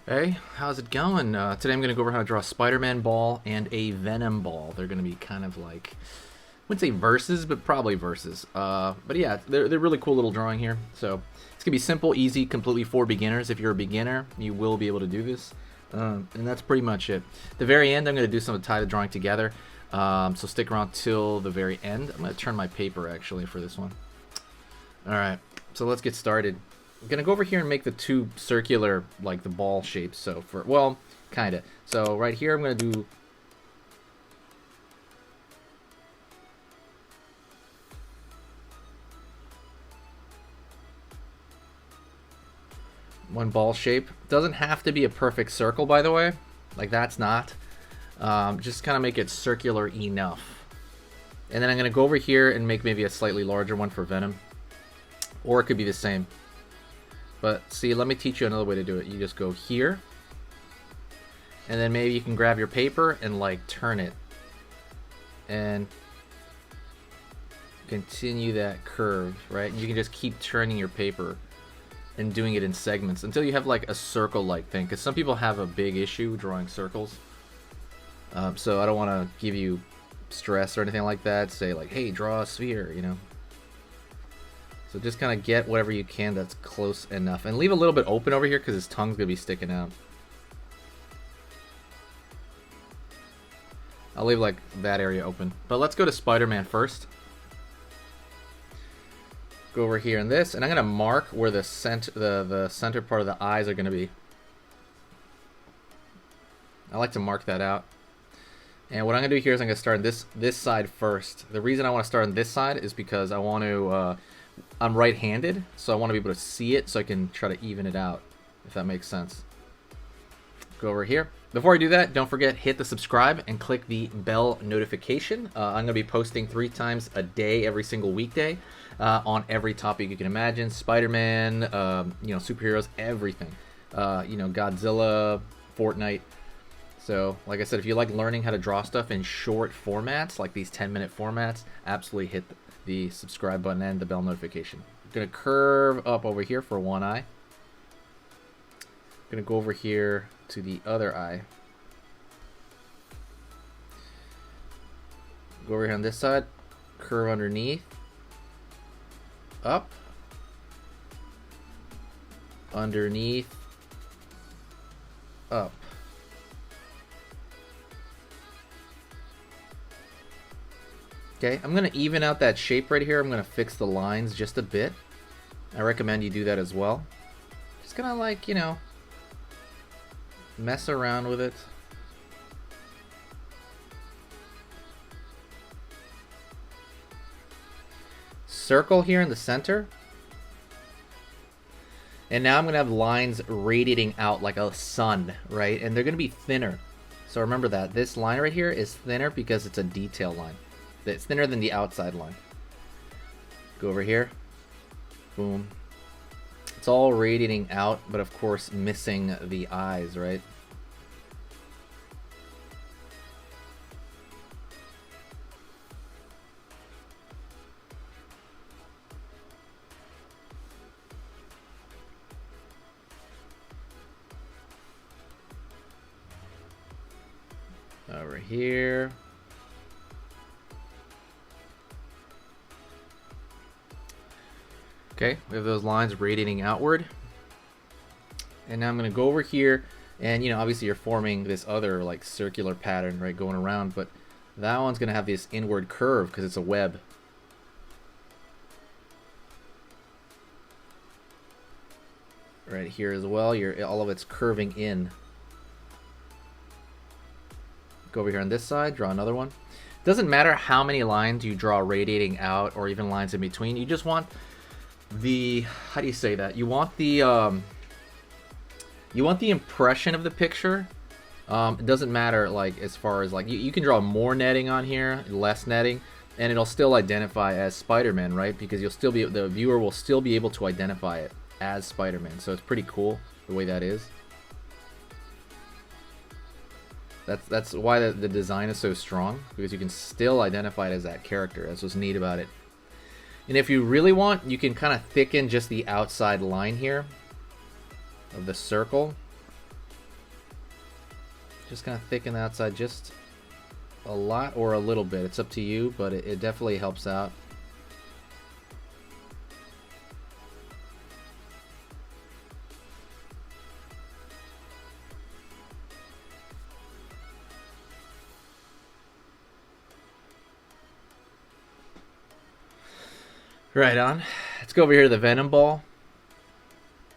Hey, how's it going? Today I'm going to go over how to draw a Spider-Man ball and a Venom ball. They're going to be kind of like, I wouldn't say verses, but probably verses. But yeah, they're really cool little drawing here. So it's going to be simple, easy, completely for beginners. If you're a beginner, you will be able to do this. And that's pretty much it. At the very end, I'm going to do some to tie the drawing together. So stick around till the very end. I'm going to turn my paper actually for this one. All right, so let's get started. I'm gonna go over here and make the two circular, like the ball shapes. So for, well, kinda. So right here, I'm gonna do one ball shape. Doesn't have to be a perfect circle, by the way. Like that's not. Just kind of make it circular enough. And then I'm gonna go over here and make maybe a slightly larger one for Venom, or it could be the same. But see, let me teach you another way to do it. You just go here, and then maybe you can grab your paper and like turn it, and continue that curve, right? You can just keep turning your paper and doing it in segments until you have like a circle-like thing. Because some people have a big issue drawing circles. So I don't want to give you stress or anything like that. Say like, hey, draw a sphere, you know. So just kind of get whatever you can that's close enough. And leave a little bit open over here because his tongue's going to be sticking out. I'll leave like that area open. But let's go to Spider-Man first. Go over here in this, and I'm going to mark where the center part of the eyes are going to be. I like to mark that out. And what I'm going to do here is I'm going to start on this side first. The reason I want to start on this side is because I want to... I'm right-handed, so I want to be able to see it so I can try to even it out, if that makes sense. Go over here. Before I do that, don't forget, hit the subscribe and click the bell notification. I'm going to be posting 3 times a day, every single weekday, on every topic you can imagine. Spider-Man, superheroes, everything. Godzilla, Fortnite. So, like I said, if you like learning how to draw stuff in short formats, like these 10-minute formats, absolutely hit the subscribe button and the bell notification. I'm going to curve up over here for one eye. I'm going to go over here to the other eye. Go over here on this side, curve underneath, up, underneath, up. Okay, I'm going to even out that shape right here. I'm going to fix the lines just a bit. I recommend you do that as well. Just going to like, mess around with it. Circle here in the center. And now I'm going to have lines radiating out like a sun, right? And they're going to be thinner. So remember that. This line right here is thinner because it's a detail line. It's thinner than the outside line. Go over here. Boom. It's all radiating out, but of course missing the eyes, right? Over here. Okay, we have those lines radiating outward. And now I'm going to go over here, and obviously you're forming this other like circular pattern, right, going around, but that one's going to have this inward curve because it's a web. Right here as well, all of it's curving in. Go over here on this side, draw another one. Doesn't matter how many lines you draw radiating out or even lines in between, you just want the, how do you say that? You want the impression of the picture. It doesn't matter like as far as like you can draw more netting on here, less netting, and it'll still identify as Spider-Man, right? Because the viewer will still be able to identify it as Spider-Man. So it's pretty cool the way that is. That's why the design is so strong, because you can still identify it as that character. That's what's neat about it. And if you really want, you can kind of thicken just the outside line here of the circle. Just kind of thicken the outside just a lot or a little bit. It's up to you, but it definitely helps out. Right on. Let's go over here to the Venom ball.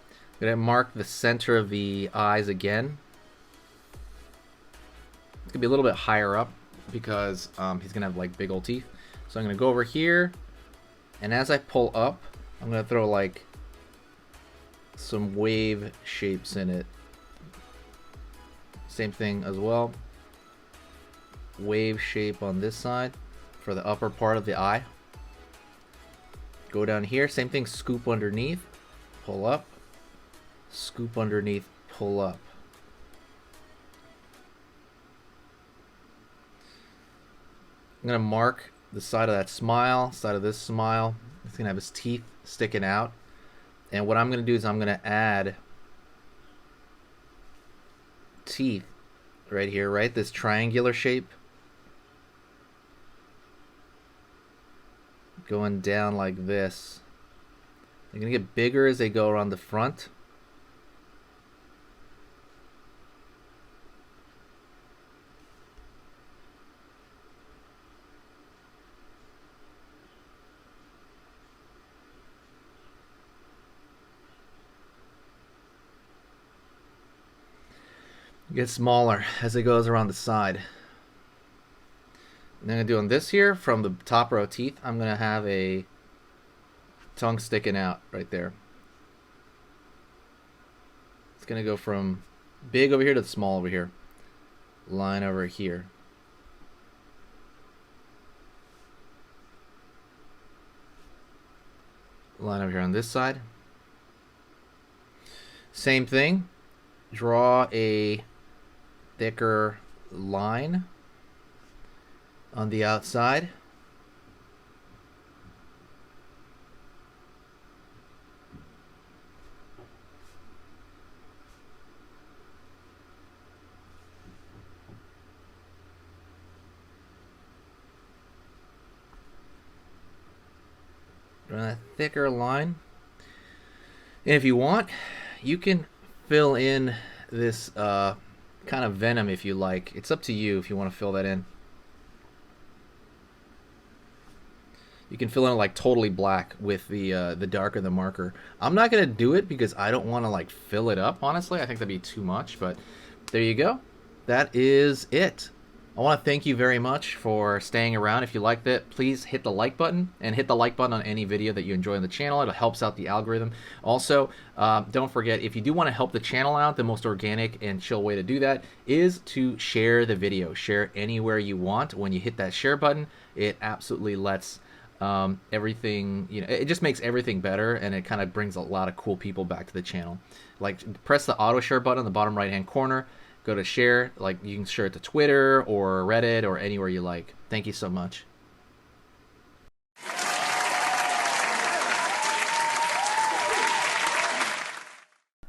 I'm gonna mark the center of the eyes again. It's gonna be a little bit higher up because he's gonna have like big old teeth. So I'm gonna go over here, and as I pull up, I'm gonna throw like some wave shapes in it. Same thing as well. Wave shape on this side for the upper part of the eye. Go down here, same thing, scoop underneath, pull up, scoop underneath, pull up. I'm gonna mark the side of that smile, side of this smile. He's gonna have his teeth sticking out. And what I'm gonna do is I'm gonna add teeth right here, right? This triangular shape. Going down like this. They're gonna get bigger as they go around the front. Get smaller as it goes around the side. And then I'm gonna do on this here, from the top row of teeth, I'm gonna have a tongue sticking out right there. It's gonna go from big over here to small over here. Line over here. Line over here on this side. Same thing. Draw a thicker line on the outside. Draw a thicker line. And if you want, you can fill in this kind of Venom if you like. It's up to you if you want to fill that in. You can fill in like totally black with the darker the marker. I'm not gonna do it because I don't want to like fill it up. Honestly, I think that'd be too much. But there you go. That is it. I want to thank you very much for staying around. If you liked it, please hit the like button, and hit the like button on any video that you enjoy on the channel. It helps out the algorithm. Also, don't forget, if you do want to help the channel out, the most organic and chill way to do that is to share the video. Share anywhere you want. When you hit that share button, it absolutely lets everything, you know, it just makes everything better, and it kind of brings a lot of cool people back to the channel. Like, press the auto share button in the bottom right hand corner. Go to share, like you can share it to Twitter or Reddit or anywhere you like. Thank you so much.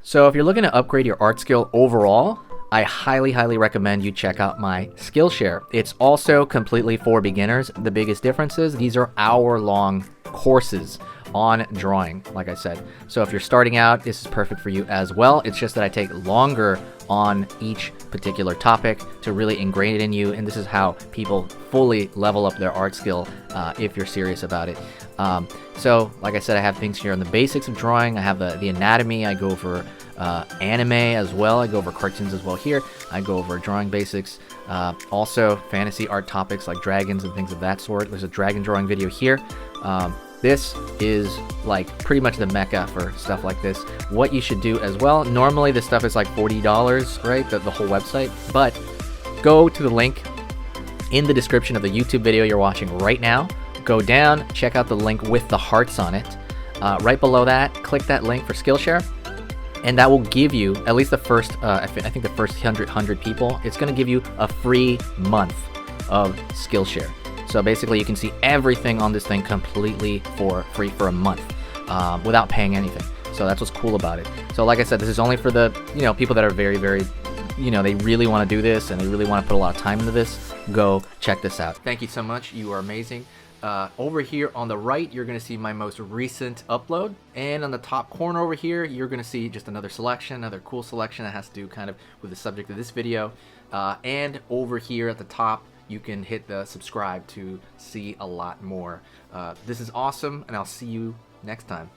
So if you're looking to upgrade your art skill overall, I highly recommend you check out my Skillshare. It's also completely for beginners. The biggest difference is these are hour-long courses on drawing, like I said. So if you're starting out, this is perfect for you as well. It's just that I take longer on each particular topic to really ingrain it in you, and this is how people fully level up their art skill if you're serious about it. So like I said, I have things here on the basics of drawing. I have the anatomy. I go over anime as well. I go over cartoons as well here. I go over drawing basics. Also fantasy art topics like dragons and things of that sort. There's a dragon drawing video here. This is like pretty much the mecca for stuff like this. What you should do as well, normally this stuff is like $40, right? The whole website. But go to the link in the description of the YouTube video you're watching right now. Go down, check out the link with the hearts on it. Right below that, click that link for Skillshare, and that will give you, at least the first, I think the first 100 people, it's going to give you a free month of Skillshare. So basically you can see everything on this thing completely for free for a month without paying anything. So that's what's cool about it. So like I said, this is only for the, you know, people that are very you know, they really want to do this and they really want to put a lot of time into this, go check this out. Thank you so much. You are amazing. Over here on the right, you're going to see my most recent upload. And on the top corner over here, you're going to see just another selection, another cool selection that has to do kind of with the subject of this video. And over here at the top, you can hit the subscribe to see a lot more. This is awesome, and I'll see you next time.